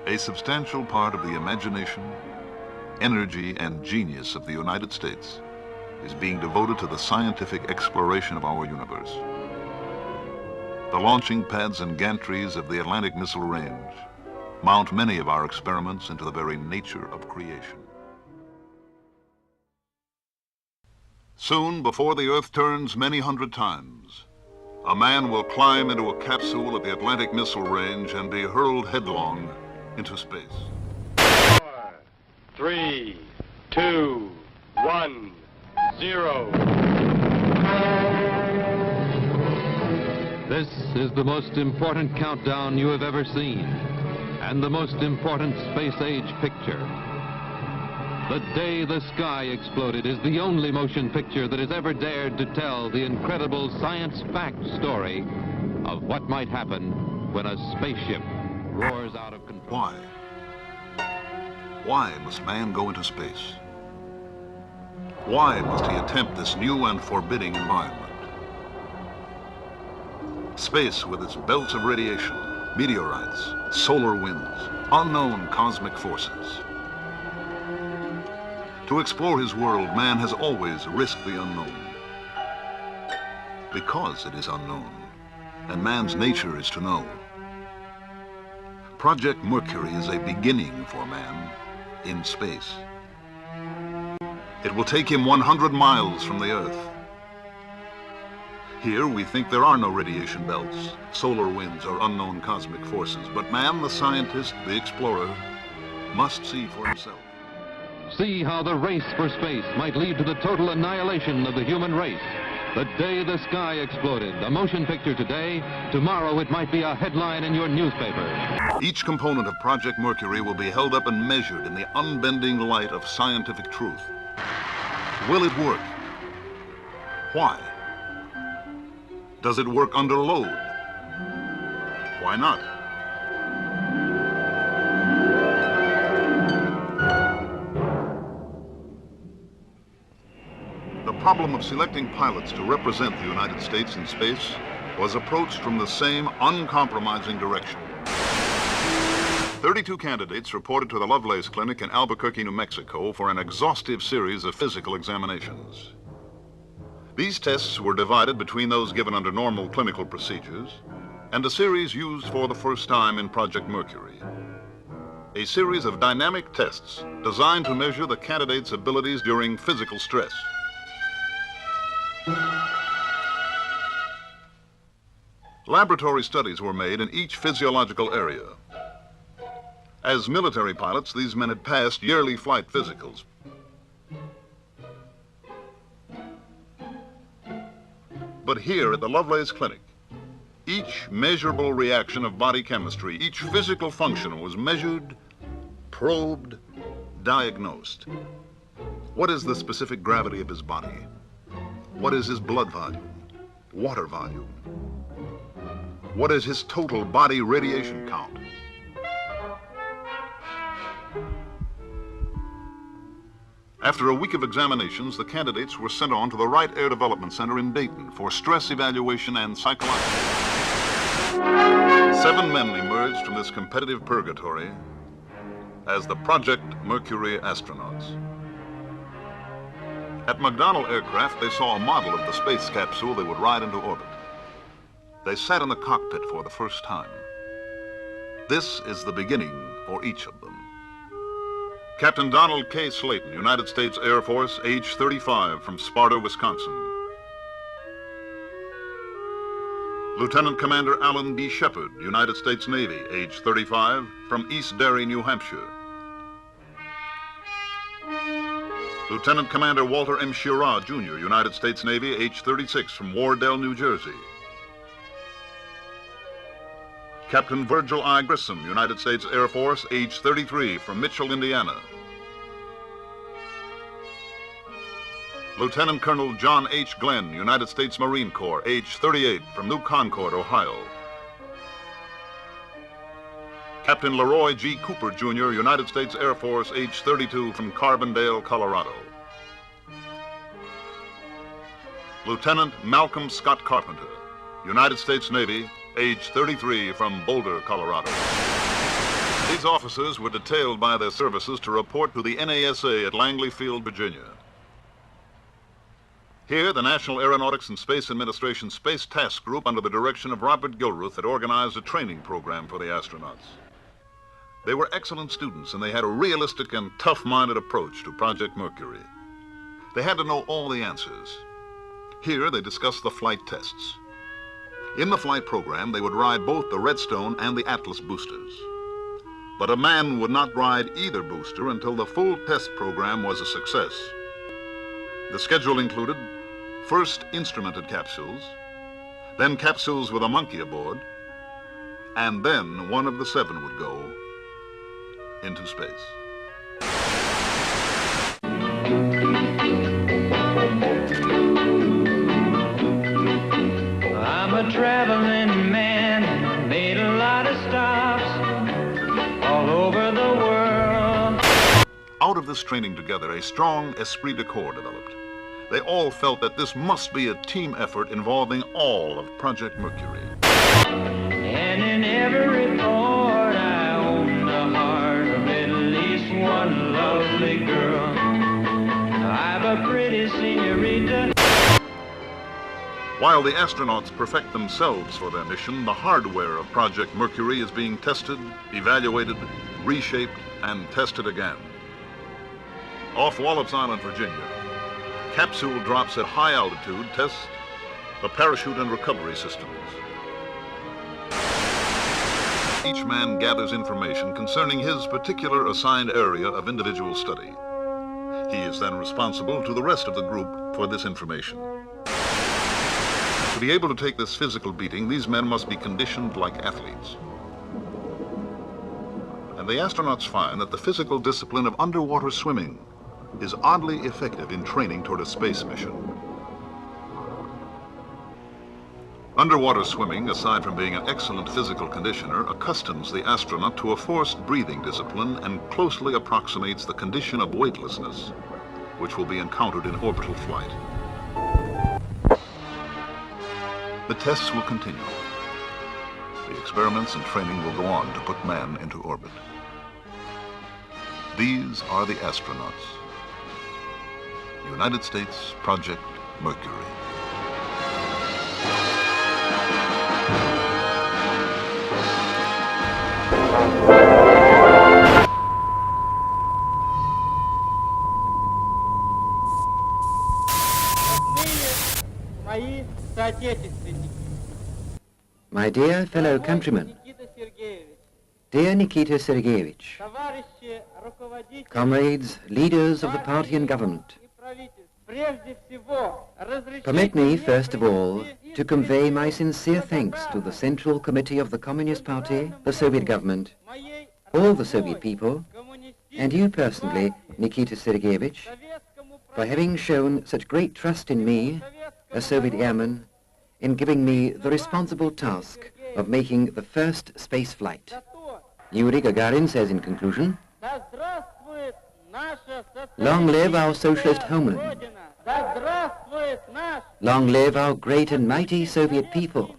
A substantial part of the imagination, energy, and genius of the United States is being devoted to the scientific exploration of our universe. The launching pads and gantries of the Atlantic Missile Range mount many of our experiments into the very nature of creation. Soon, before the Earth turns many hundred times, a man will climb into a capsule at the Atlantic Missile Range and be hurled headlong into space. 4, 3, 2, 1, 0. This is the most important countdown you have ever seen, and the most important space-age picture. The Day the Sky Exploded is the only motion picture that has ever dared to tell the incredible science fact story of what might happen when a spaceship roars out of control. Why? Why must man go into space? Why must he attempt this new and forbidding environment? Space with its belts of radiation, meteorites, solar winds, unknown cosmic forces. To explore his world, man has always risked the unknown. Because it is unknown, and man's nature is to know. Project Mercury is a beginning for man in space. It will take him 100 miles from the Earth. Here we think there are no radiation belts, solar winds, or unknown cosmic forces, but man, the scientist, the explorer, must see for himself. See how the race for space might lead to the total annihilation of the human race. The Day the Sky Exploded, a motion picture today. Tomorrow it might be a headline in your newspaper. Each component of Project Mercury will be held up and measured in the unbending light of scientific truth. Will it work? Why? Does it work under load? Why not? The problem of selecting pilots to represent the United States in space was approached from the same uncompromising direction. 32 candidates reported to the Lovelace Clinic in Albuquerque, New Mexico for an exhaustive series of physical examinations. These tests were divided between those given under normal clinical procedures and a series used for the first time in Project Mercury. A series of dynamic tests designed to measure the candidates' abilities during physical stress. Laboratory studies were made in each physiological area. As military pilots, these men had passed yearly flight physicals. But here at the Lovelace Clinic, each measurable reaction of body chemistry, each physical function was measured, probed, diagnosed. What is the specific gravity of his body? What is his blood volume, water volume? What is his total body radiation count? After a week of examinations, the candidates were sent on to the Wright Air Development Center in Dayton for stress evaluation and psychological. 7 men emerged from this competitive purgatory as the Project Mercury astronauts. At McDonnell Aircraft, they saw a model of the space capsule they would ride into orbit. They sat in the cockpit for the first time. This is the beginning for each of them. Captain Donald K. Slayton, United States Air Force, age 35, from Sparta, Wisconsin. Lieutenant Commander Alan B. Shepard, United States Navy, age 35, from East Derry, New Hampshire. Lieutenant Commander Walter M. Schirra, Jr., United States Navy, age 36, from Wardell, New Jersey. Captain Virgil I. Grissom, United States Air Force, age 33, from Mitchell, Indiana. Lieutenant Colonel John H. Glenn, United States Marine Corps, age 38, from New Concord, Ohio. Captain Leroy G. Cooper, Jr., United States Air Force, age 32, from Carbondale, Colorado. Lieutenant Malcolm Scott Carpenter, United States Navy, age 33, from Boulder, Colorado. These These officers were detailed by their services to report to the NASA at Langley Field, Virginia. Here, the National Aeronautics and Space Administration Space Task Group, under the direction of Robert Gilruth, had organized a training program for the astronauts. They were excellent students, and they had a realistic and tough-minded approach to Project Mercury. They had to know all the answers. Here, they discussed the flight tests. In the flight program, they would ride both the Redstone and the Atlas boosters. But a man would not ride either booster until the full test program was a success. The schedule included first instrumented capsules, then capsules with a monkey aboard, and then one of the 7 would go into space. I'm a traveling man, made a lot of stops all over the world. Out of this training together, a strong esprit de corps developed. They all felt that this must be a team effort involving all of Project Mercury. And in every report I own the heart of at least one lovely girl. I've a pretty senorita. While the astronauts perfect themselves for their mission, the hardware of Project Mercury is being tested, evaluated, reshaped, and tested again. Off Wallops Island, Virginia, capsule drops at high altitude test the parachute and recovery systems. Each man gathers information concerning his particular assigned area of individual study. He is then responsible to the rest of the group for this information. To be able to take this physical beating, these men must be conditioned like athletes. And the astronauts find that the physical discipline of underwater swimming is oddly effective in training toward a space mission. Underwater swimming, aside from being an excellent physical conditioner, accustoms the astronaut to a forced breathing discipline and closely approximates the condition of weightlessness, which will be encountered in orbital flight. The tests will continue. The experiments and training will go on to put man into orbit. These are the astronauts. United States Project Mercury. My dear fellow countrymen, dear Nikita Sergeyevich, comrades, leaders of the party and government, permit me, first of all, to convey my sincere thanks to the Central Committee of the Communist Party, the Soviet government, all the Soviet people, and you personally, Nikita Sergeyevich, for having shown such great trust in me, a Soviet airman, in giving me the responsible task of making the first space flight. Yuri Gagarin says in conclusion, "Long live our socialist homeland. Long live our great and mighty Soviet people."